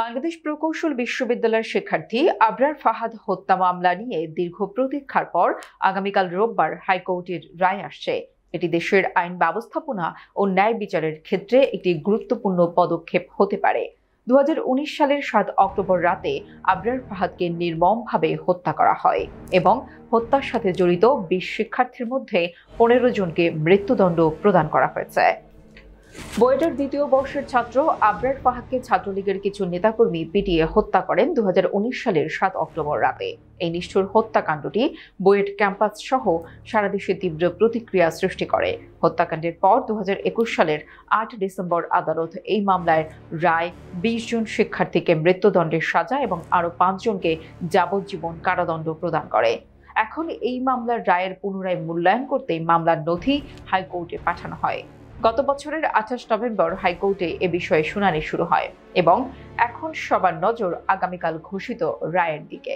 বাংলাদেশ প্রকৌশল বিশ্ববিদ্যালয়ের শিক্ষার্থী আবরার ফাহাদ হত্যা মামলা নিয়ে দীর্ঘ প্রতীক্ষার পর আগামীকাল রোববার হাইকোর্টের রায় আসছে। এটি দেশের আইন ব্যবস্থাপনা ও ন্যায় বিচারের ক্ষেত্রে একটি গুরুত্বপূর্ণ পদক্ষেপ হতে পারে। 2019 সালের 7 অক্টোবর রাতে আবরার ফাহাদকে নির্মমভাবে হত্যা করা হয় এবং হত্যার সাথে জড়িত 20 শিক্ষার্থীর মধ্যে 15 জনকে মৃত্যুদণ্ড প্রদান করা হয়েছে। বুয়েটের দ্বিতীয় বর্ষের ছাত্র আবরার ফাহাদকে ছাত্রলীগের কিছু নেতাকর্মী পিটিয়ে হত্যা করেন 2019 সালের 7 অক্টোবর রাতে। এই নিষ্ঠুর হত্যাকাণ্ডটি বুয়েট ক্যাম্পাস সহ সারা দেশে তীব্র প্রতিক্রিয়া সৃষ্টি করে। হত্যাকাণ্ডের পর 2021 সালের 8 ডিসেম্বর আদালত এই মামলায় রায় 20 জন শিক্ষার্থীকে মৃত্যুদণ্ডের সাজা এবং আরও 5 জনকে যাবজ্জীবন কারাদণ্ড প্রদান করে। এখন এই মামলার রায়ের পুনরায় মূল্যায়ন করতে মামলার নথি হাইকোর্টে পাঠানো হয়। গত বছরের 28 নভেম্বর হাইকোর্টে এ বিষয়ে শুনানি শুরু হয় এবং এখন সবার নজর আগামীকাল ঘোষিত রায়ের দিকে।